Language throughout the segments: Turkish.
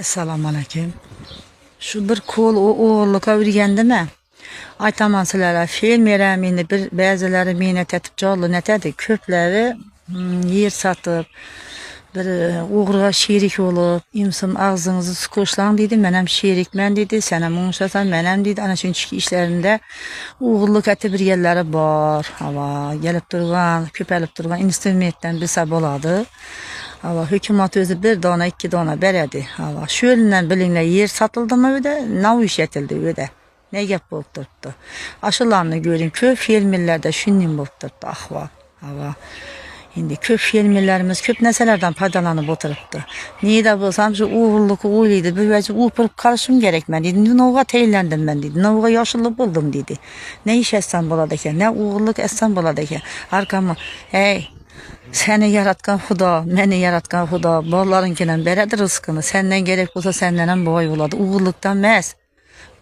Assalomu alaykum. Şu bir kol oğurluğa urgandimi? Aytaman sizlarga fermeram endi bir ba'zilari meni tatib jolli netadi. Ko'plari yer satib bir o'g'riga sherik bo'lib, imsim og'zingizni suko'shlang dedi. Men ham sherikman dedi. Sen ham o'ngshasan, men ham dedi. Ana shunchaki ishlarida o'g'irlik ati bir yerlari bor. Hava gelib turgan, ko'payib turgan instrumentdan bilsa bo'ladi. Hava hükümet özü bir dona iki dona beredi. Hava şöyle bilinle yer satıldı mı öde, nav iş etildi öde. Ne gap bolup durdu. Aşılarını görün köp filmlerde şunun bolup durdu ahva. Hava. Şimdi köp filmlerimiz köp neselerden faydalanıp oturuptu. Niye de bulsam şu uğurluk uğurluydu. Bir vece uğurup karışım gerekmedi. Dedi. Novuğa teylendim ben dedi. Novuğa yaşlı buldum dedi. Ne iş etsem buladı ki, ne uğurluk etsem buladı ki. Arkamı hey. Seni yaratkan Huda, beni yaratkan Huda, bollarınkinden beredir rızkını. Senden gerek olsa senden hem boy buladı. Uğurluktan mez.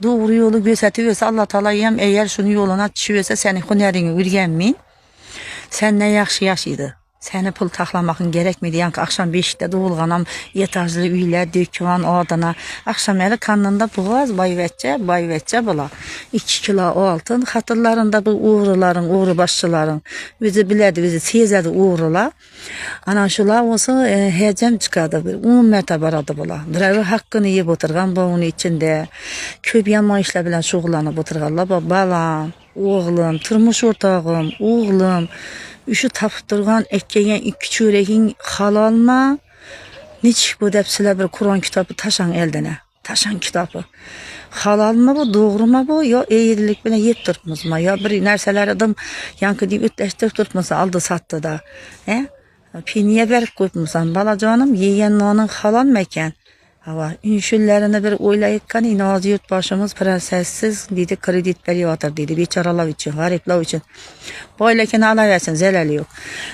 Doğru yolu gösteriyorsa Allah Teala hem eğer şunu yoluna düşüyorsa seni hünerini ürgenmeyin. Sen ne yaxşı yaşıydı. Seni pul taxlamaqın gerekmedi. Yani akşam 5'te doğulğanam etajlı üyler, döküvan adına. Akşam eli kanında boğaz bayvetçe bula. 2 kilo altın. Hatırlarında bu uğurların, başçıların. Bizi biledi, bizi sezedi uğurlar. Ana şular olsa hecem çıkardı. 10 mertebe aradı bula. Birevi hakkını yiyip oturgan boğunun içinde. Köp yanma işle bilen şoğullanıp oturganlar. Balam, oğlum, turmuş ortağım, oğlum. Üşü tapıp durgan ekkeyen iki çöreğin halalma. Niçik bu depsiler bir Kur'an kitabı taşan eldine. Taşan kitabı. Halal mı bu, doğru mu bu? Ya eğrilik bile yet tutmaz mı? Ya bir nerseler adam yankı deyip ütleştirip tutmasa aldı sattı da. Piniye verip koymusan bala canım yiyen nonun halal mekan. Hava ünşüllerini bir oylayıkkan inazı yurtbaşımız prensessiz dedi kredit veriyordur dedi beçaralar için garipler için. Boylakin alaversin zelali yok.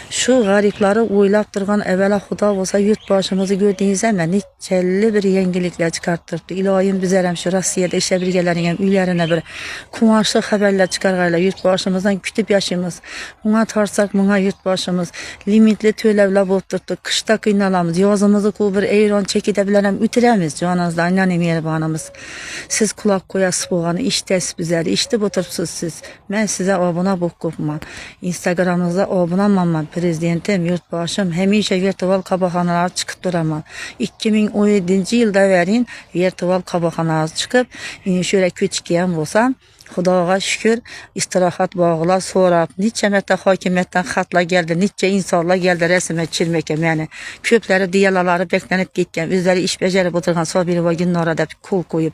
Şu garipleri oylap durgan evvela Huda olsa yurtbaşımızı gördüğünüz zaman niçelli bir yengilikler çıkarttırdı. İlahim bizler hem şu Rusya'da işe birgelerin hem üylerine bir kumaşlı haberler çıkargayla yurtbaşımızdan kütüp yaşımız. Buna tarsak buna yurtbaşımız limitli tölevle boğdurdu. Kışta kıynalamız yazımızı bir eyron çekidebilirim ütiremiz canınızda anneannem yerbanımız. Siz kulak koyası boğanı iştes bizleri işte oturupsuz siz. Ben size abuna bokupman. Instagram'ınıza abunamam prezidentim, yurtbaşım, hemişe virtual kabahanalar çıkıp duramam. 2017 yılda verin virtual kabahanalar çıkıp, şöyle küçükyen olsam, Hudaga şükür istirahat bağılar sorab, niçe mette hakimiyetten hatla geldi, niçe insanlar geldi resime çirmeke yani. Köpleri diyalaları beklenip gitken, üzeri iş becerip oturgan sol bir vaginin orada kul koyup,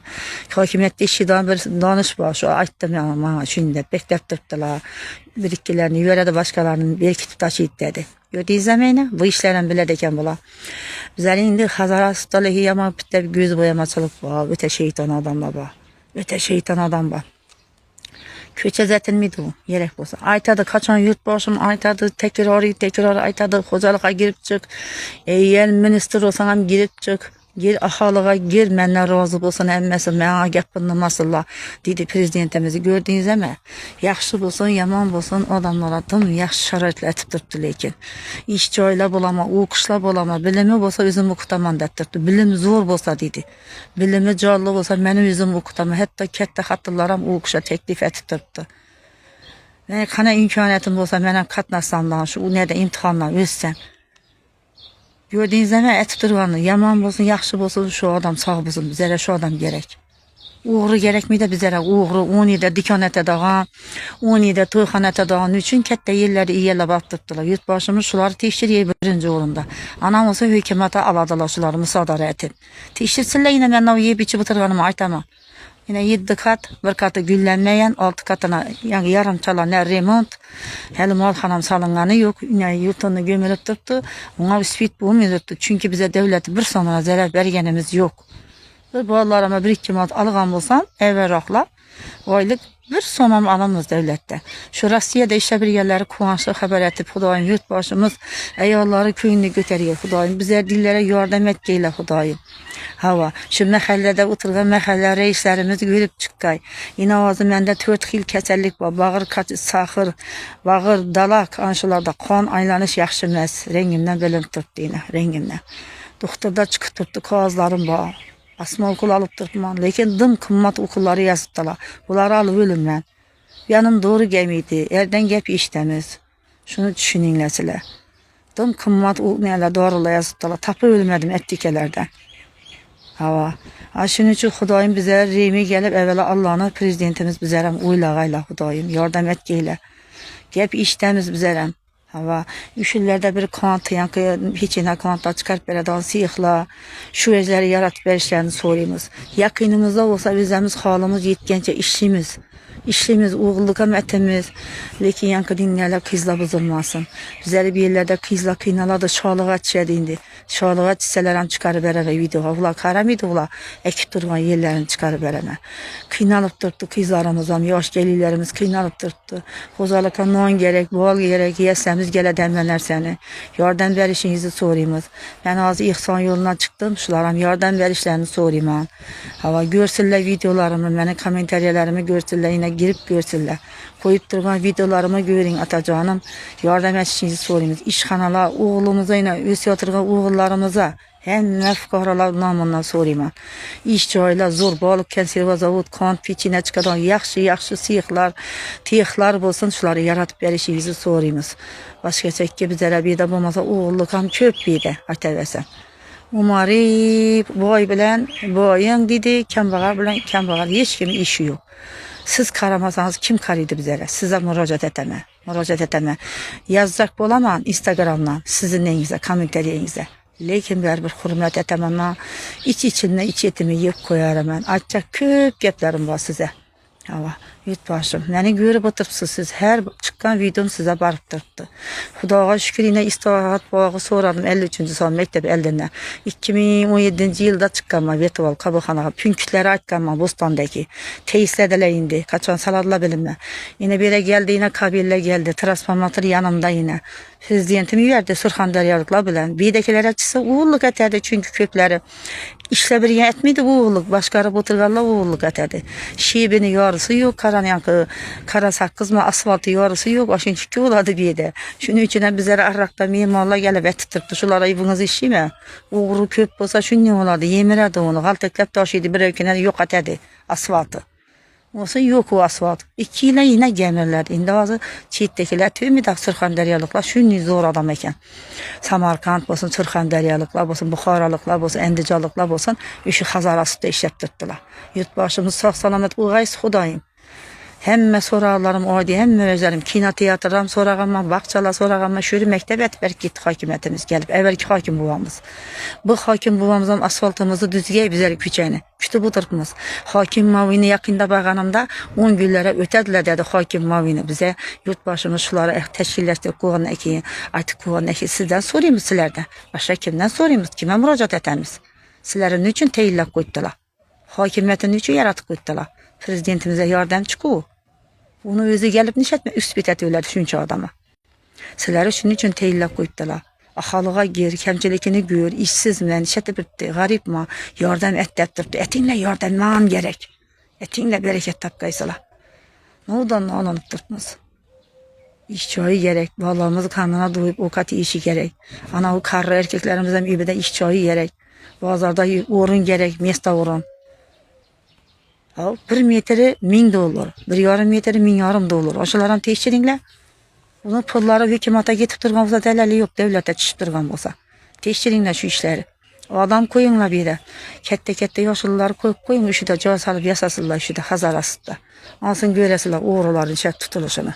hakimiyette işidan bir danış var, şu ayttım ya bana şimdi beklep durdular. Birikkilerini yörede başkalarının berkitip taşıyıp dedi. Gördüğü zamanı bu işlerin bile deken bula. Bizler indi Hazara Sultan'ı yaman bitte bir göz boyamaçılık var, öte şeytan adamlar var. Öte şeytan adam var. Köçe zetilmiydi bu gerek olsa. Aytadı kaçan yurtbaşım aytadı tekrar aytadı hocalığa girip çık. Eğer minister olsan hem girip çık. Gir ahalığa gir menler razı olsun emmesi mena yapınlamasıla dedi prezidentimizi gördüğünüz ama yaxşı olsun yaman olsun adamlara tüm yaxşı şartlar etip durdu lekin iş joyla bulama o'qishlar bulama bilimi bo'lsa o'zim o'qitaman deb turdi bilim zo'r bo'lsa dedi bilimi jonli bo'lsa meni o'zim o'qitaman hatto katta xatlar ham o'qishga taklif etib turibdi qana imkoniyatim bo'lsa men ham qatnassam shu nerede imtihondan o'tsam gördüğünüz zaman etip durganı, yaman olsun, yaxşı olsun şu adam sağ olsun, bizlere şu adam gerek. Uğru gerek miydi bizlere? Uğru 17'de dükkan dağın, 17'de toyxana dağın üçün katta yerleri iyi yerle baktırdılar. Yurtbaşımız şuları teşhiriye birinci orunda. Anam olsa hükümete aladılar şuları müsaade edip. Teşhirsinler yine ben o yiyip içi bitirganımı aytamam. Yine 7 kat, bir katı güllenmeyen, 6 katına yani yarım çalan ne remont, hele malhanam salınganı yok, yine yurtunu gömülüp tuttu, ona üspit bulmuyordu. Çünkü bize devleti bir sonra zarar bergenimiz yok. Bir bağlarıma bir iki mal algan olsam, evvelakla, aylık bir sonam alamız devlette. Şu Rusya'da işe bir yerleri kuvançlı haber etip Hudayım yurtbaşımız, eyvalları köyünü götürüyor Hudayım, bize dillere yardım et geyle Hudayım. Hava, şu məhəllədə oturgan məhəllə reislərimiz görüp çıkkay. Yine ağzı mende 4 yıl kesellik var. Bağır, saxır, bağır, dalak, anşularda kan aylanış yaxşı məs. Rengimden bölüm tuttu yine, rengimden. Doktorda çıkıp tuttu, kağızlarım var. Asma okul alıp durman. Lekin dım kımmat okulları yazıptılar. Bunları alıp ölümlen. Yanım doğru gemiydi. Erden gep iştemiz. Şunu düşününler sizler. Dım kımmat neler doğrula yazıptılar. Tapı ölmedim etdikelerden. Hava. Şunun için Xudayım bize reymi gelip evvela Allah'ına prezidentimiz bizlerem uylağayla Xudayım. Yardım et geyle. Gep iştemiz bizlerem. Hava. Üşüllerde bir kantı yankı hiç yine kantlar çıkarıp bereden siyikla şu özleri yaratıp verişlerini soruyumuz. Yakınımızda olsa bizemiz halımız yetkence işimiz. İşimiz, oğulluğa mətimiz. Lekin yankı dinlerler kızla bozulmasın. Bizleri bir yerlerde kızla kıynalar da şalığa çişedi indi. Şalığa çiselerden çıkarı bereme videoya. Ula karam idi ula. Ekip durgan yerlerini çıkarı bereme. Kıynalıp durdu kızlarımızdan. Yaş gelirlerimiz kıynalıp durdu. Hozalıka non gerek, bol gerek. Yesemiz gele demlenler seni. Yardım verişinizi sorayımız. Ben azı ihsan yoluna çıktım. Şularım yardım verişlerini sorayım. Hava görsünler videolarımı, benim komentaryalarımı görsünler. Yine girip görsünler. Koyup durgan videolarımı görün atacanım. Yardım etişinizi sorayım. İşxanalar, oğlumuza yine üst yatırgan oğullarımıza hem fuqaralar namından sorayım. İş joylar zor balık konserva zavod, kant piçine çıkadan yaxşı siyiklar, tiyiklar bolsun şuları yaratıp verişinizi sorayımız. Başka çekke bizlere bir de bulmasa oğulluk ham köp bir de atavesen. Umarım boy bilen boyun dedi, kambağal bilen kambağal hiç kimin işi yok. Siz karamasanız kim karıydı bizlere? Size müracaat eteme. Müracaat eteme. Yazacak bolaman Instagram'dan sizin neyinize, komentariyenize. Lekin bir hürmet etemem. İçine iç etimi yiyip koyarım ben. Açacak köp geplerim var size. Hava. Yurtbaşım. Beni görüp oturupsuz siz. Her çıkan videom size barıp durdu. Xudoga şükür yine istihat bağı soradım 53. son mektebi eldinden. 2017 yılda çıkanma virtual kabulxanaga pünkütleri aytkanma Bostan'daki. Teyisledeler indi. Kaçan saladılar bilimle. Yine bire geldi yine kabille geldi. Transformatör yanımda yine. Prezidentimi verdi Surxondaryoliklar bilen. Biydekilere çıksa uğulluk eterdi çünkü köpleri. İşle bir yetmiydi bu uğulluk. Başkarıp oturganlar uğulluk eterdi. Şibini yarısı yok. Karan yankı kara sakız mı asfaltı yarısı yok. Aşın çünkü oladı bir de. Şunun içine bizlere arrakta mimarlar gelip ettirdi. Şulara eviniz işi mi? Uğru köp olsa şun ne olardı? Yemirerdi onu. Halteklep taşıydı bir evkine yok eterdi asfaltı. Olsa yok o asfalt. 2 ile yine gemirlerdi. İndi bazı çiğittekiler tümü de Surxondaryoliklar şunun zor adam eken. Samarkand olsun, Surxondaryoliklar olsun, Buxaralıklar olsun, Endicalıklar olsun, üşü Hazarası'da işlettirdiler. Yurtbaşımız sağ salamet uğays Xudayım. Hemme sorarlarım oydu, hemme özlerim. Kino teatrım sorağımma, bakçalar sorağımma, şöyle mektep etberk gitti hakimiyetimiz gelip. Evvelki hakim babamız. Bu hakim babamızın asfaltımızı düzgey bizleri küçeni. Kütüp oturtmaz. Hakim mavini yakında bağanımda 10 günlere ötediler dedi hakim mavini bize. Yurtbaşımız şuları teşkilleştirip koğanı ekiyin. Artık koğanı ekiyin. Sizden sorayım sizlerden. Başka kimden sorayım? Kime müracaat etemiz? Sizlerin için teyillak koydular. Hakimiyetin için yaratıp koydular. Prezidentimize yardım çıkıyor. Onu özü gelip nişetme üst bitetiyler düşünce adama. Sizleri şunun için teyillak koydular. Ahalığa gir, kemçilikini gör, işsiz mi, nişeti bitti, garip mi, yardım et deptirdi. Etinle yardımman gerek. Etinle bereket tapkaysılar. Ne oldu ne alanıp durtmaz. İş çayı gerek, balığımız karnına doyup o katı işi gerek. Ana o karlı erkeklerimizden bir de iş çayı gerek. Bazarda orun gerek, mesta orun. 1 metri 1000 dolar, 1,5 metri 1000 dolar. Aşılarım teşkirinle. Bunun pulları hükümete getip durgan olsa delali yok, devlete çişip durgan olsa. Teşkirinle şu işleri. O adam koyunla bir de. Kette yaşlıları koyup koyun, şu da cevaz alıp yasasılar, şu da Hazarası'da. Alsın göresinler uğruların çek tutuluşunu.